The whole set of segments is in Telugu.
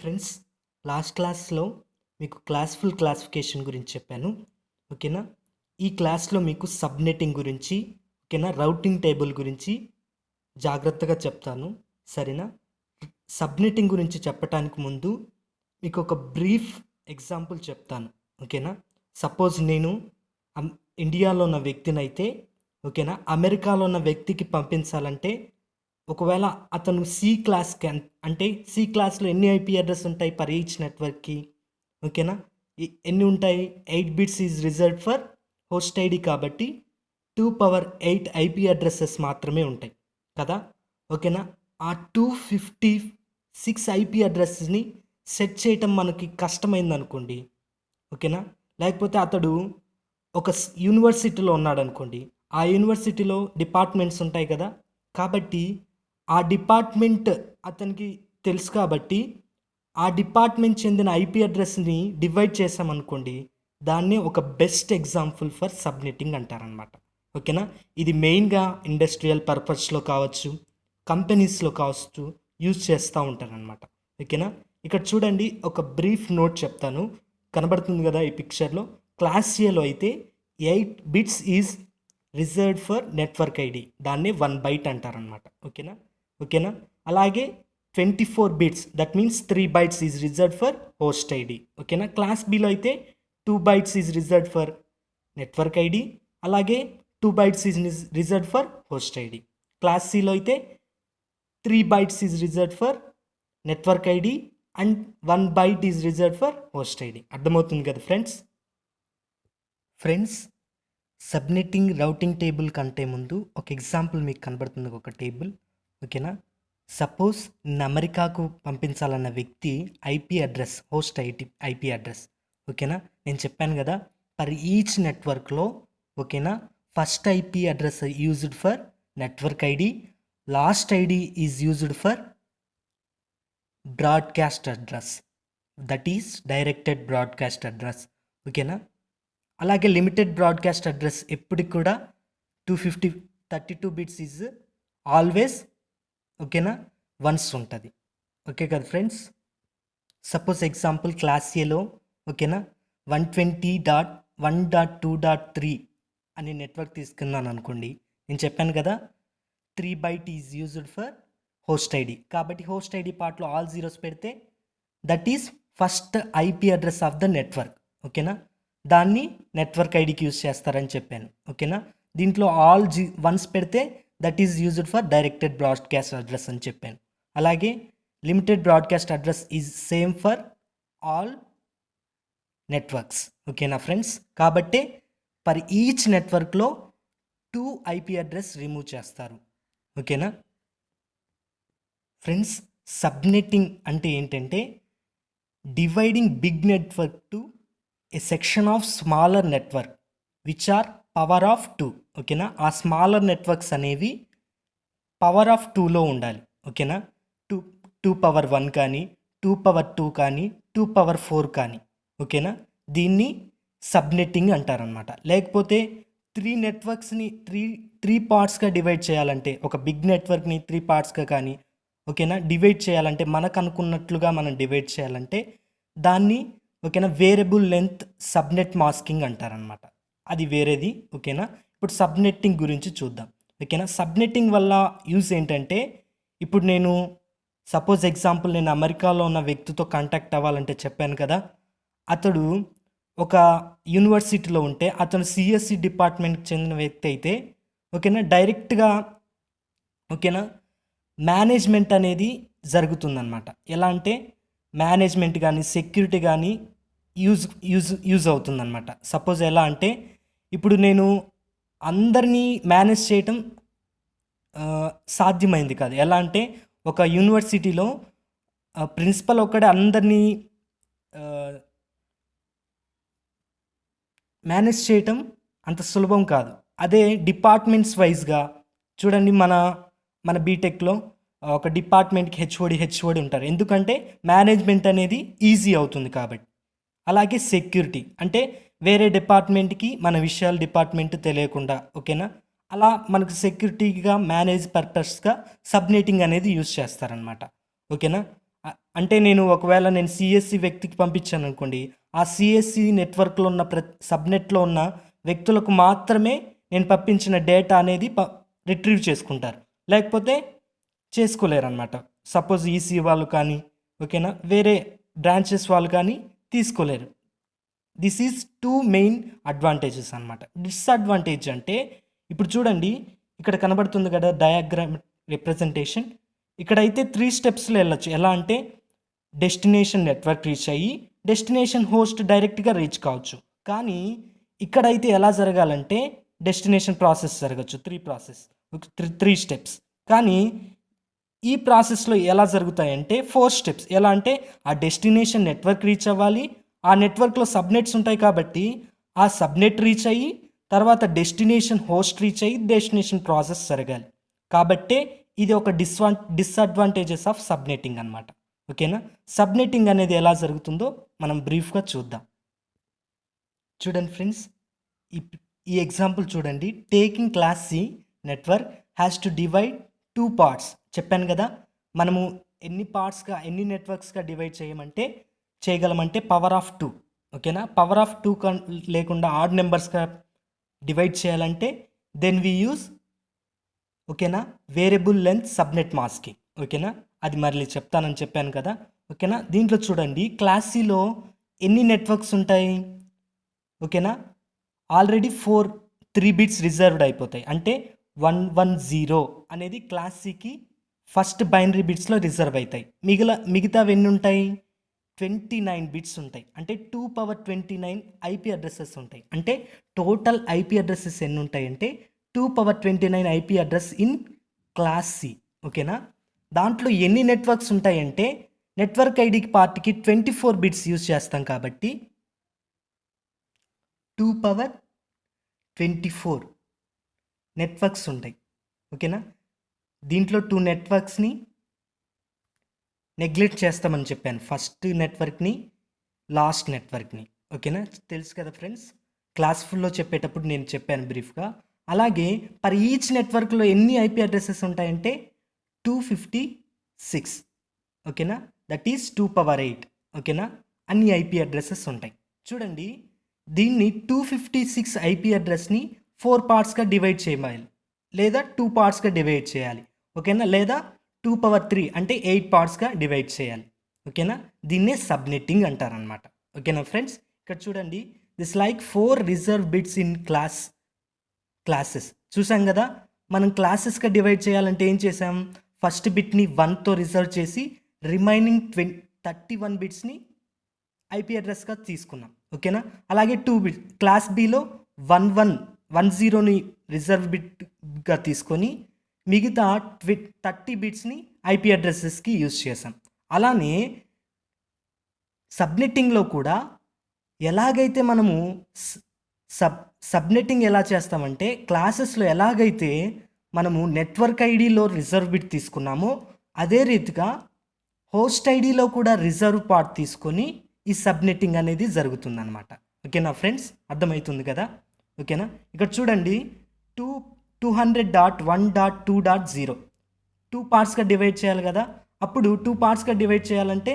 ఫ్రెండ్స్, లాస్ట్ క్లాస్‌లో మీకు క్లాస్‌ఫుల్ క్లాసిఫికేషన్ గురించి చెప్పాను. ఓకేనా? ఈ క్లాస్‌లో మీకు సబ్‌నెట్టింగ్ గురించి, ఓకేనా? రౌటింగ్ టేబుల్ గురించి జాగ్రత్తగా చెప్తాను. సరేనా? సబ్‌నెట్టింగ్ గురించి చెప్పటానికి ముందు మీకు ఒక బ్రీఫ్ ఎగ్జాంపుల్ చెప్తాను. ఓకేనా? సపోజ్ నేను అమ్ ఇండియాలో ఉన్న వ్యక్తినైతే, ఓకేనా? అమెరికాలో ఉన్న వ్యక్తికి పంపించాలంటే, ఒకవేళ అతను సి క్లాస్‌కి అంటే సి క్లాస్‌లో ఎన్ని ఐపీ అడ్రెస్ ఉంటాయి పర్ ఈచ్ నెట్వర్క్‌కి? ఓకేనా? ఎన్ని ఉంటాయి? 8 bits is reserved for host ID కాబట్టి 2 పవర్ 8 ఐపీ అడ్రెసెస్ మాత్రమే ఉంటాయి కదా! ఓకేనా? ఆ 256 ఐపీ అడ్రెస్‌ని సెట్ చేయటం మనకి కష్టమైందనుకోండి. ఓకేనా? లేకపోతే అతడు ఒక యూనివర్సిటీలో ఉన్నాడనుకోండి. ఆ యూనివర్సిటీలో డిపార్ట్మెంట్స్ ఉంటాయి కదా! కాబట్టి ఆ డిపార్ట్మెంట్ అతనికి తెలుసు కాబట్టి, ఆ డిపార్ట్మెంట్ చెందిన ఐపీ అడ్రెస్‌ని డివైడ్ చేశామనుకోండి, దాన్నే ఒక బెస్ట్ ఎగ్జాంపుల్ ఫర్ సబ్‌నెట్టింగ్ అంటారనమాట. ఓకేనా? ఇది మెయిన్‌గా ఇండస్ట్రియల్ పర్పస్‌లో కావచ్చు, కంపెనీస్‌లో కావచ్చు యూజ్ చేస్తూ ఉంటారనమాట. ఓకేనా? ఇక్కడ చూడండి, ఒక బ్రీఫ్ నోట్ చెప్తాను. కనబడుతుంది కదా ఈ పిక్చర్‌లో. క్లాస్ ఏలో అయితే 8 bits is reserved for network ID. దాన్ని 1 బైట్ అంటారనమాట. ఓకేనా? ఓకేనా? అలాగే 24 bits, that means 3 bytes is reserved for host ID. ఓకేనా? క్లాస్ బిలో అయితే 2 bytes is reserved for network ID. అలాగే 2 bytes is reserved for host ID. Class సిలో అయితే 3 bytes is reserved for network ID and 1 byte is reserved for host ID. అర్థమవుతుంది కదా friends? Friends, subnetting routing table కంటే ముందు ఒక ఎగ్జాంపుల్ మీకు కనబడుతుంది, ఒక టేబుల్. ఓకేనా? సపోజ్ నేను అమెరికాకు పంపించాలన్న వ్యక్తి IP address, host IP address. ఓకేనా? నేను చెప్పాను కదా, పర్ ఈచ్ నెట్వర్క్లో, ఓకేనా, first IP address used for network ID, last ID is used for broadcast address, that is directed broadcast address. ఓకేనా? అలాగే లిమిటెడ్ బ్రాడ్కాస్ట్ అడ్రస్ ఎప్పటికి కూడా 32 బిట్స్ ఈజ్ ఆల్వేస్, ఓకేనా, వన్స్ ఉంటుంది. ఓకే కదా ఫ్రెండ్స్? సపోజ్ ఎగ్జాంపుల్ క్లాస్ ఏలో, ఓకేనా, 120.1.2.3 అనే నెట్వర్క్ తీసుకున్నాను అనుకోండి. నేను చెప్పాను కదా, 3 byte is used for host ID. కాబట్టి హోస్ట్ ఐడి పార్ట్లో ఆల్ జీరోస్ పెడితే that is first IP address of the network. ఓకేనా? దాన్ని నెట్వర్క్ ఐడికి యూజ్ చేస్తారని చెప్పాను. ఓకేనా? దీంట్లో ఆల్ వన్స్ పెడితే that is used for directed broadcast address అని చెప్పాను. అలాగే limited broadcast address is same for all networks. ఓకేనా ఫ్రెండ్స్? కాబట్టి పర్ ఈచ్ నెట్వర్క్లో 2 ఐపీ అడ్రస్ రిమూవ్ చేస్తారు. ఓకేనా ఫ్రెండ్స్? సబ్నెట్టింగ్ అంటే ఏంటంటే dividing big network to a section of smaller network which are power of 2. ఓకేనా? ఆ స్మాలర్ నెట్వర్క్స్ అనేవి పవర్ ఆఫ్ 2లో ఉండాలి. ఓకేనా? 2 పవర్ 1 కానీ, 2 పవర్ 2 కానీ, 2 పవర్ 4 కానీ. ఓకేనా? దీన్ని సబ్నెట్టింగ్ అంటారనమాట. లేకపోతే 3 నెట్వర్క్స్ని త్రీ పార్ట్స్గా డివైడ్ చేయాలంటే, ఒక బిగ్ నెట్వర్క్ని 3 పార్ట్స్గా కానీ, ఓకేనా, డివైడ్ చేయాలంటే, మనకు అనుకున్నట్లుగా మనం డివైడ్ చేయాలంటే దాన్ని, ఓకేనా, వేరియబుల్ లెంత్ సబ్నెట్ మాస్కింగ్ అంటారనమాట. అది వేరేది. ఓకేనా? ఇప్పుడు సబ్నెట్టింగ్ గురించి చూద్దాం. ఓకేనా? సబ్నెట్టింగ్ వల్ల యూజ్ ఏంటంటే, ఇప్పుడు నేను సపోజ్ ఎగ్జాంపుల్ నేను అమెరికాలో ఉన్న వ్యక్తితో కాంటాక్ట్ అవ్వాలంటే చెప్పాను కదా, అతడు ఒక యూనివర్సిటీలో ఉంటే అతను సిఎస్సి డిపార్ట్మెంట్కి చెందిన వ్యక్తి అయితే, ఓకేనా, డైరెక్ట్గా, ఓకేనా, మేనేజ్మెంట్ అనేది జరుగుతుందన్నమాట. ఎలా అంటే మేనేజ్మెంట్ కానీ సెక్యూరిటీ కానీ యూజ్ అవుతుందన్నమాట. సపోజ్ ఎలా అంటే, ఇప్పుడు నేను అందరినీ మేనేజ్ చేయటం సాధ్యమైంది కాదు. ఎలా అంటే ఒక యూనివర్సిటీలో ప్రిన్సిపల్ ఒక్కడే అందరినీ మేనేజ్ చేయటం అంత సులభం కాదు. అదే డిపార్ట్మెంట్స్ వైజ్గా చూడండి, మన బీటెక్లో ఒక డిపార్ట్మెంట్కి హెచ్ఓడి ఉంటారు. ఎందుకంటే మేనేజ్మెంట్ అనేది ఈజీ అవుతుంది కాబట్టి. అలాగే సెక్యూరిటీ అంటే వేరే డిపార్ట్మెంట్కి మన విషయాలు డిపార్ట్మెంట్ తెలియకుండా, ఓకేనా, అలా మనకు సెక్యూరిటీగా మేనేజ్ పర్పస్గా సబ్నెటింగ్ అనేది యూజ్ చేస్తారనమాట. ఓకేనా? అంటే నేను ఒకవేళ నేను సిఎస్సి వ్యక్తికి పంపించాను అనుకోండి, ఆ సిఎస్సి నెట్వర్క్లో ఉన్న సబ్నెట్లో ఉన్న వ్యక్తులకు మాత్రమే నేను పంపించిన డేటా అనేది రిట్రీవ్ చేసుకుంటారు, లేకపోతే చేసుకోలేరు అనమాట. సపోజ్ ఈసీ వాళ్ళు కానీ ఓకేనా, వేరే బ్రాంచెస్ వాళ్ళు కానీ తీసుకోలేరు. దిస్ ఈజ్ 2 మెయిన్ అడ్వాంటేజెస్ అనమాట. డిస్అడ్వాంటేజ్ అంటే ఇప్పుడు చూడండి, ఇక్కడ కనబడుతుంది కదా డయాగ్రామ్ రిప్రజెంటేషన్. ఇక్కడైతే 3 స్టెప్స్లో వెళ్ళొచ్చు. ఎలా అంటే డెస్టినేషన్ నెట్వర్క్ రీచ్ అయ్యి డెస్టినేషన్ హోస్ట్ డైరెక్ట్గా రీచ్ కావచ్చు. కానీ ఇక్కడైతే ఎలా జరగాలంటే డెస్టినేషన్ ప్రాసెస్ జరగచ్చు, 3 స్టెప్స్. కానీ ఈ ప్రాసెస్లో ఎలా జరుగుతాయంటే 4 స్టెప్స్. ఎలా అంటే ఆ డెస్టినేషన్ నెట్వర్క్ రీచ్ అవ్వాలి, ఆ నెట్వర్క్లో సబ్నెట్స్ ఉంటాయి కాబట్టి ఆ సబ్నెట్ రీచ్ అయ్యి తర్వాత డెస్టినేషన్ హోస్ట్ రీచ్ అయ్యి డెస్టినేషన్ ప్రాసెస్ జరగాలి. కాబట్టే ఇది ఒక డిస్అడ్వాంటేజెస్ ఆఫ్ సబ్నెటింగ్ అనమాట. ఓకేనా. సబ్నెటింగ్ అనేది ఎలా జరుగుతుందో మనం బ్రీఫ్గా చూద్దాం. చూడండి ఫ్రెండ్స్, ఈ ఎగ్జాంపుల్ చూడండి. Taking class C network has to divide 2 parts. చెప్పాను కదా, మనము ఎన్ని నెట్వర్క్స్గా డివైడ్ చేయగలమంటే పవర్ ఆఫ్ 2. ఓకేనా. పవర్ ఆఫ్ 2 లేకుండా ఆడ్ నెంబర్స్గా డివైడ్ చేయాలంటే దెన్ వి యూజ్ ఓకేనా వేరియబుల్ లెంత్ సబ్నెట్ మాస్కింగ్. ఓకేనా, అది మళ్ళీ చెప్తానని చెప్పాను కదా. ఓకేనా. దీంట్లో చూడండి, క్లాస్ సిలో ఎన్ని నెట్వర్క్స్ ఉంటాయి? ఓకేనా, ఆల్రెడీ 3 బిట్స్ రిజర్వ్డ్ అయిపోతాయి. అంటే 110 అనేది క్లాస్ సికి ఫస్ట్ బైనరీ బిట్స్లో రిజర్వ్ అవుతాయి. మిగతావి ఎన్ని ఉంటాయి? 29 బిట్స్ ఉంటాయి. అంటే 2^29 ఐపీ అడ్రసెస్ ఉంటాయి. అంటే టోటల్ ఐపీ అడ్రసెస్ ఎన్ని ఉంటాయి అంటే 2^29 IP address in class C. ఓకేనా. దాంట్లో ఎన్ని నెట్వర్క్స్ ఉంటాయంటే నెట్వర్క్ ఐడికి పార్ట్కి 24 బిట్స్ యూజ్ చేస్తాం కాబట్టి 2^24 నెట్వర్క్స్ ఉంటాయి. ఓకేనా. దీంట్లో 2 నెట్వర్క్స్ని నెగ్లెక్ట్ చేస్తామని చెప్పాను, ఫస్ట్ నెట్వర్క్ని, లాస్ట్ నెట్వర్క్ని. ఓకేనా, తెలుసు కదా ఫ్రెండ్స్, క్లాస్ ఫుల్లో చెప్పేటప్పుడు నేను చెప్పాను బ్రీఫ్గా. అలాగే పర్ ఈచ్ నెట్వర్క్లో ఎన్ని ఐపీ అడ్రసెస్ ఉంటాయంటే 256. ఓకేనా, దట్ ఈస్ 2^8. ఓకేనా, అన్ని ఐపీ అడ్రసెస్ ఉంటాయి. చూడండి, దీన్ని 256 ఐపీ అడ్రస్ని 4 పార్ట్స్గా డివైడ్ చేయాలి, లేదా 2 పార్ట్స్గా డివైడ్ చేయాలి. ఓకేనా, లేదా 2^3 అంటే 8 పార్ట్స్గా డివైడ్ చేయాలి. ఓకేనా, దీన్నే సబ్నెట్టింగ్ అంటారనమాట. ఓకేనా ఫ్రెండ్స్, ఇక్కడ చూడండి, this like 4 reserve bits in classes. చూసాం కదా, మనం క్లాసెస్గా డివైడ్ చేయాలంటే ఏం చేసాం? ఫస్ట్ బిట్ని 1తో రిజర్వ్ చేసి రిమైనింగ్ 31 బిట్స్ని ఐపీ అడ్రస్గా తీసుకున్నాం. ఓకేనా, అలాగే 2 బిట్స్ క్లాస్ బిలో 1110ని రిజర్వ్ బిట్గా తీసుకొని మిగతా 30 బిట్స్ని ఐపీ అడ్రసెస్కి యూజ్ చేసాం. అలానే సబ్నెట్టింగ్లో కూడా ఎలాగైతే మనము సబ్నెట్టింగ్ ఎలా చేస్తామంటే క్లాసెస్లో ఎలాగైతే మనము నెట్వర్క్ ఐడిలో రిజర్వ్ బిట్ తీసుకున్నామో అదే రీతిగా హోస్ట్ ఐడిలో కూడా రిజర్వ్ పార్ట్ తీసుకొని ఈ సబ్నెట్టింగ్ అనేది జరుగుతుందన్నమాట. ఓకేనా ఫ్రెండ్స్, అర్థమవుతుంది కదా. ఓకేనా, ఇక్కడ చూడండి, 200.1.2.0 2 పార్ట్స్గా డివైడ్ చేయాలి కదా. అప్పుడు 2 పార్ట్స్గా డివైడ్ చేయాలంటే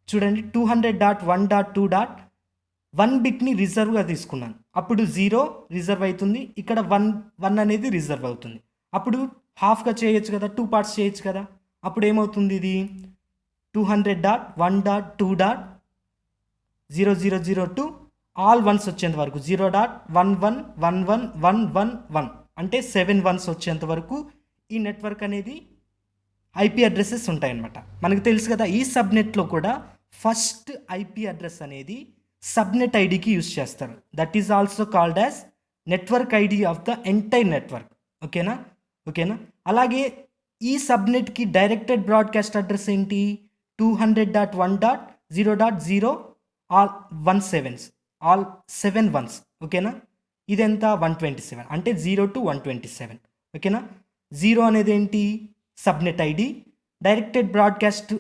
చూడండి, 200.1.2.1 బిట్ని రిజర్వ్గా తీసుకున్నాను. అప్పుడు 0 రిజర్వ్ అవుతుంది, ఇక్కడ 1 అనేది రిజర్వ్ అవుతుంది. అప్పుడు హాఫ్గా చేయొచ్చు కదా, 2 పార్ట్స్ చేయొచ్చు కదా. అప్పుడు ఏమవుతుంది? ఇది 200.1.2.0002 ఆల్ వన్స్ వచ్చేంత వరకు 0.111111 అంటే 7 వన్స్ వచ్చేంత వరకు ఈ నెట్వర్క్ అనేది ఐపీ అడ్రసెస్ ఉంటాయన్నమాట. మనకు తెలుసు కదా, ఈ సబ్నెట్లో కూడా ఫస్ట్ ఐపీ అడ్రస్ అనేది సబ్నెట్ ఐడికి యూజ్ చేస్తారు. That is also called as network ID of the entire network. ఓకేనా. అలాగే ఈ సబ్నెట్కి డైరెక్టెడ్ బ్రాడ్కాస్ట్ అడ్రస్ ఏంటి? 200.1.0.0 ఆల్ 7 వన్స్. ఓకేనా, ఇదెంత? 127 అంటే 0 to 127. ఓకేనా, 0 అనేది ఏంటి? Subnet ID. Directed broadcast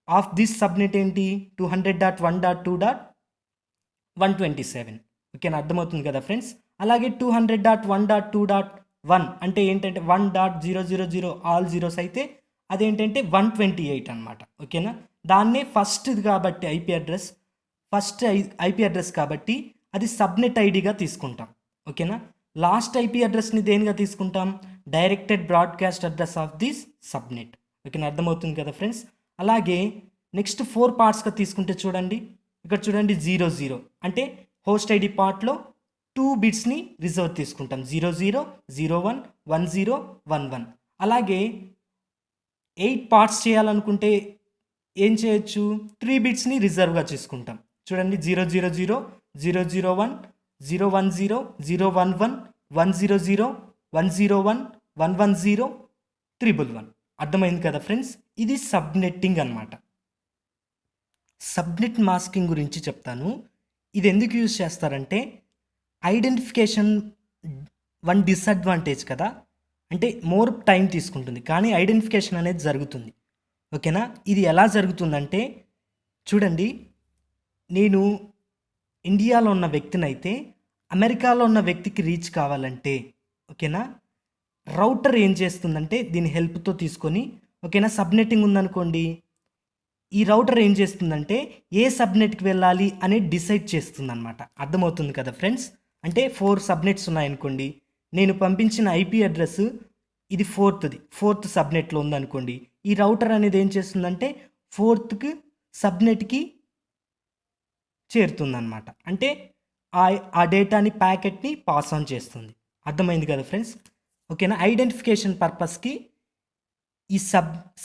of this subnet ఏంటి? 200.1.2.127. ఓకేనా, అర్థమవుతుంది కదా ఫ్రెండ్స్. అలాగే 200.1.2.1 అంటే ఏంటంటే 1.000 ఆల్ జీరోస్ అయితే అదేంటంటే 128 అనమాట. ఓకేనా, దాన్నే ఫస్ట్ది కాబట్టి ఐపీ అడ్రస్ కాబట్టి అది సబ్నెట్ ఐడిగా తీసుకుంటాం. ఓకేనా? లాస్ట్ ఐపీ అడ్రస్ని దేనిగా తీసుకుంటాం? Directed broadcast address of this subnet. ఓకేనా? అర్థమవుతుంది కదా ఫ్రెండ్స్. అలాగే నెక్స్ట్ 4 పార్ట్స్గా తీసుకుంటే చూడండి, ఇక్కడ చూడండి 00 అంటే హోస్ట్ ఐడి పార్ట్లో 2 బిట్స్ని రిజర్వ్ తీసుకుంటాం. 00, 01, 10, 11. అలాగే 8 పార్ట్స్ చేయాలనుకుంటే ఏం చేయొచ్చు? 3 బిట్స్ని రిజర్వ్గా తీసుకుంటాం. చూడండి 000, 001, 010, 011, 100, 101, 110, 111. అర్థమైంది కదా ఫ్రెండ్స్? ఇది సబ్నెట్టింగ్ అనమాట. సబ్నెట్ మాస్కింగ్ గురించి చెప్తాను. ఇది ఎందుకు యూజ్ చేస్తారంటే ఐడెంటిఫికేషన్ వన్ డిసడ్వాంటేజ్ కదా, అంటే మోర్ టైం తీసుకుంటుంది కానీ ఐడెంటిఫికేషన్ అనేది జరుగుతుంది. ఓకేనా? ఇది ఎలా జరుగుతుందంటే చూడండి, నేను ఇండియాలో ఉన్న వ్యక్తినైతే అమెరికాలో ఉన్న వ్యక్తికి రీచ్ కావాలంటే ఓకేనా, రౌటర్ ఏం చేస్తుందంటే దీని హెల్ప్తో తీసుకొని ఓకేనా, సబ్నెట్టింగ్ ఉందనుకోండి, ఈ రౌటర్ ఏం చేస్తుందంటే ఏ సబ్నెట్కి వెళ్ళాలి అనేది డిసైడ్ చేస్తుంది అనమాట. అర్థమవుతుంది కదా ఫ్రెండ్స్? అంటే 4 సబ్నెట్స్ ఉన్నాయనుకోండి, నేను పంపించిన ఐపీ అడ్రస్ ఇది ఫోర్త్ సబ్నెట్లో ఉందనుకోండి, ఈ రౌటర్ అనేది ఏం చేస్తుందంటే 4th సబ్నెట్కి చేరుతుందన్నమాట. అంటే ఆ డేటాని ప్యాకెట్ని పాస్ ఆన్ చేస్తుంది. అర్థమైంది కదా ఫ్రెండ్స్? ఓకేనా? ఐడెంటిఫికేషన్ పర్పస్కి ఈ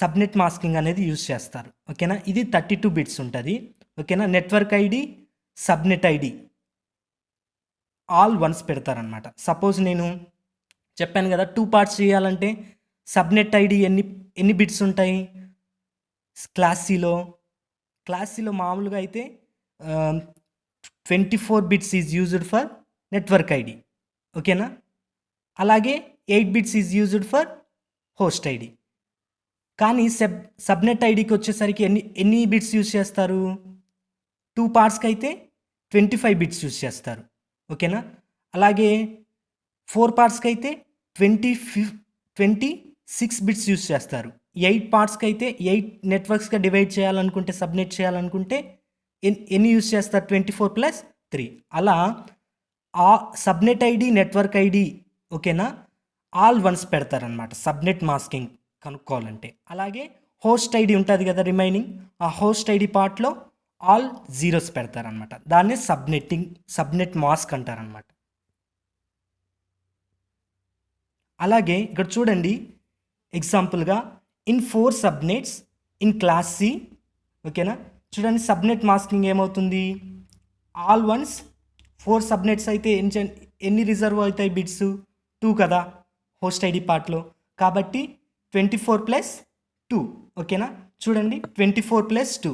సబ్నెట్ మాస్కింగ్ అనేది యూజ్ చేస్తారు. ఓకేనా? ఇది 32 బిట్స్ ఉంటుంది. ఓకేనా? Network ID, subnet ID all ones పెడతారనమాట. సపోజ్ నేను చెప్పాను కదా 2 పార్ట్స్ చేయాలంటే సబ్నెట్ ఐడి ఎన్ని బిట్స్ ఉంటాయి? క్లాస్ సిలో మామూలుగా అయితే 24 bits is used for network ID. ఓకేనా? అలాగే 8 bits is used for host ID. కానీ సబ్నెట్ ఐడికి వచ్చేసరికి ఎన్ని బిట్స్ యూజ్ చేస్తారు? 2 పార్ట్స్కి అయితే 25 బిట్స్ యూజ్ చేస్తారు. ఓకేనా? అలాగే 4 పార్ట్స్కి అయితే 26 బిట్స్ యూజ్ చేస్తారు. 8 పార్ట్స్కి అయితే 8 నెట్వర్క్స్గా డివైడ్ చేయాలనుకుంటే, సబ్నెట్ చేయాలనుకుంటే ఎన్ని యూజ్ చేస్తారు? 24 + 3. అలా ఆ సబ్నెట్ ఐడి, నెట్వర్క్ ఐడి ఓకేనా ఆల్ వన్స్ పెడతారనమాట సబ్నెట్ మాస్కింగ్ కనుక్కోవాలంటే. అలాగే హోస్ట్ ఐడి ఉంటుంది కదా రిమైనింగ్, ఆ హోస్ట్ ఐడి పార్ట్లో ఆల్ జీరోస్ పెడతారనమాట. దాన్నే సబ్నెట్ మాస్క్ అంటారనమాట. అలాగే ఇక్కడ చూడండి ఎగ్జాంపుల్గా in 4 subnets in class C. ఓకేనా? చూడండి సబ్నెట్ మాస్కింగ్ ఏమవుతుంది? ఆల్ వన్స్ 4 సబ్నెట్స్ అయితే ఎన్ని రిజర్వ్ అవుతాయి బిట్స్? 2 కదా హోస్ట్ ఐడి పార్ట్లో, కాబట్టి 24 + 2. ఓకేనా? చూడండి 24 + 2.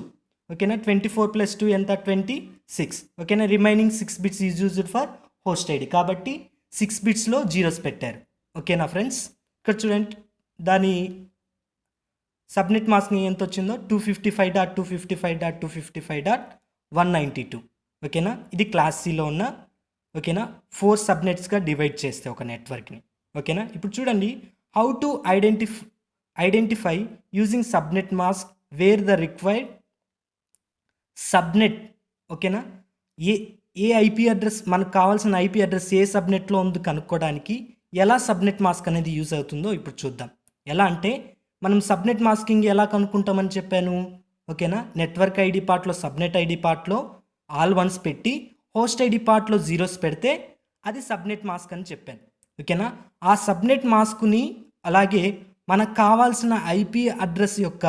ఓకేనా? 24 + 2 ఎంత? 26. ఓకేనా? Remaining 6 bits is used for host ID కాబట్టి 6 బిట్స్లో జీరోస్ పెట్టారు. ఓకేనా ఫ్రెండ్స్? ఇక్కడ చూడండి దాని సబ్నెట్ మాస్కింగ్ ఎంత వచ్చిందో 255.255.255.192. ఓకేనా? ఇది క్లాస్ సిలో ఉన్న ఓకేనా 4 సబ్నెట్స్గా డివైడ్ చేస్తే ఒక నెట్వర్క్ని. ఓకేనా? ఇప్పుడు చూడండి how to identify using subnet mask wear the required subnet. ఓకేనా? ఏ ఐపీ అడ్రస్ మనకు కావాల్సిన ఐపీ అడ్రస్ ఏ సబ్నెట్లో ఉంది కనుక్కోవడానికి ఎలా సబ్నెట్ మాస్క్ అనేది యూజ్ అవుతుందో ఇప్పుడు చూద్దాం. ఎలా అంటే మనం సబ్నెట్ మాస్కింగ్ ఎలా కనుక్కుంటామని చెప్పాను. ఓకేనా? నెట్వర్క్ ఐడి పార్ట్లో సబ్నెట్ ఐడి పార్ట్లో ఆల్ వన్స్ పెట్టి హోస్ట్ ఐడి పార్ట్లో జీరోస్ పెడితే అది సబ్నెట్ మాస్క్ అని చెప్పాను. ఓకేనా? ఆ సబ్నెట్ మాస్క్ని అలాగే మనకు కావాల్సిన ఐపీ అడ్రస్ యొక్క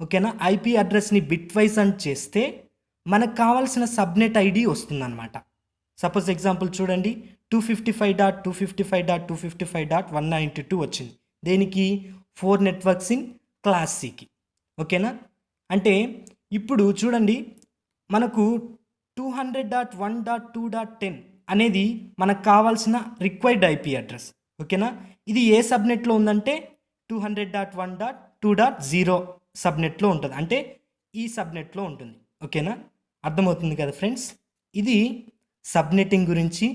ఓకేనా ఐపీ అడ్రస్ని బిట్ వైజ్ అని చేస్తే మనకు కావాల్సిన సబ్నెట్ ఐడి వస్తుందన్నమాట. సపోజ్ ఎగ్జాంపుల్ చూడండి 255.255.255.192 వచ్చింది. దేనికి? 4 నెట్వర్క్స్ ఇన్ క్లాస్ సికి. ఓకేనా? అంటే ఇప్పుడు చూడండి మనకు 200.1.2.10 అనేది మనకు కావాల్సిన రిక్వైర్డ్ ఐపీ అడ్రస్. ఓకేనా? ఇది ఏ సబ్నెట్లో ఉందంటే 200.1.2.0 సబ్నెట్లో ఉంటుంది, అంటే ఈ సబ్నెట్లో ఉంటుంది. ఓకేనా? అర్థమవుతుంది కదా ఫ్రెండ్స్? ఇది సబ్నెట్టింగ్ గురించి.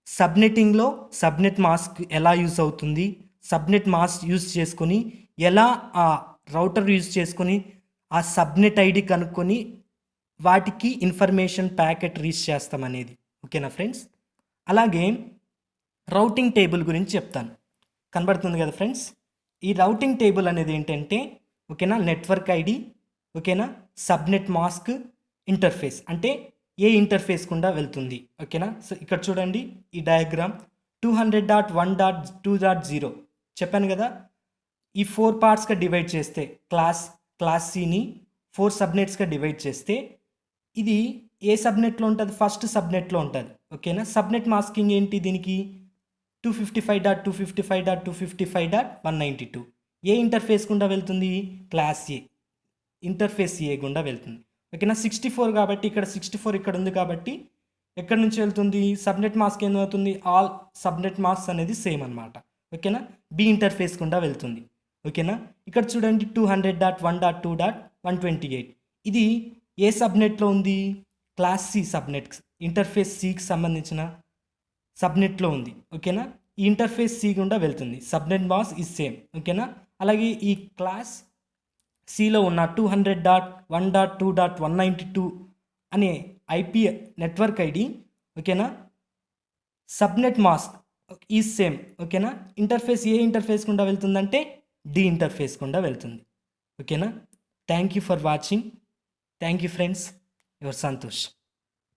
సబ్నెట్టింగ్లో సబ్నెట్ మాస్క్ ఎలా యూజ్ అవుతుంది, సబ్నెట్ మాస్క్ యూజ్ చేసుకొని ఎలా ఆ రౌటర్ యూజ్ చేసుకొని ఆ సబ్నెట్ ఐడి కనుక్కొని వాటికి ఇన్ఫర్మేషన్ ప్యాకెట్ రీచ్ చేస్తాం అనేది. ఓకేనా ఫ్రెండ్స్? అలాగే రౌటింగ్ టేబుల్ గురించి చెప్తాను. కనబడుతుంది కదా ఫ్రెండ్స్? ఈ రౌటింగ్ టేబుల్ అనేది ఏంటంటే ఓకేనా, నెట్వర్క్ ఐడి, ఓకేనా, సబ్నెట్ మాస్క్, ఇంటర్ఫేస్ అంటే ఏ ఇంటర్ఫేస్ గుండా వెళ్తుంది. ఓకేనా? సో ఇక్కడ చూడండి ఈ డయాగ్రామ్ 200.1.2.0 చెప్పాను కదా. ఈ 4 పార్ట్స్గా డివైడ్ చేస్తే క్లాస్ సిని 4 సబ్నెట్స్గా డివైడ్ చేస్తే ఇది ఏ సబ్నెట్లో ఉంటుంది? ఫస్ట్ సబ్నెట్లో ఉంటుంది. ఓకేనా? సబ్నెట్ మాస్కింగ్ ఏంటి దీనికి? 255.255.255.192 ఏ ఇంటర్ఫేస్ గుండా వెళ్తుంది? క్లాస్ ఏ ఇంటర్ఫేస్ ఏ గుండా వెళ్తుంది. ఓకేనా? 64 కాబట్టి ఇక్కడ 64 ఇక్కడ ఉంది కాబట్టి ఎక్కడి నుంచి వెళ్తుంది? సబ్నెట్ మాస్క్ ఏమవుతుంది? ఆల్ సబ్నెట్ మాస్క్ అనేది సేమ్ అనమాట. ఓకేనా? బి ఇంటర్ఫేస్ గుండా వెళ్తుంది. ఓకేనా? ఇక్కడ చూడండి 200.1.2.128 ఇది ఏ సబ్నెట్లో ఉంది? క్లాస్ సి సబ్నెట్, ఇంటర్ఫేస్ సికి సంబంధించిన సబ్నెట్లో ఉంది. ఓకేనా? ఈ ఇంటర్ఫేస్ సి గుండా వెళ్తుంది. Subnet mask is same. ఓకేనా? అలాగే ఈ క్లాస్ సిలో ఉన్న 200.1.2.192 అనే ఐపీ నెట్వర్క్ ఐడి ఓకేనా, సబ్నెట్ మాస్క్ ఈజ్ సేమ్. ఓకేనా? ఇంటర్ఫేస్ ఏ ఇంటర్ఫేస్ గుండా వెళ్తుందంటే డి ఇంటర్ఫేస్ గుండా వెళ్తుంది. ఓకేనా? Thank you for watching. Thank you friends. Your Santosh.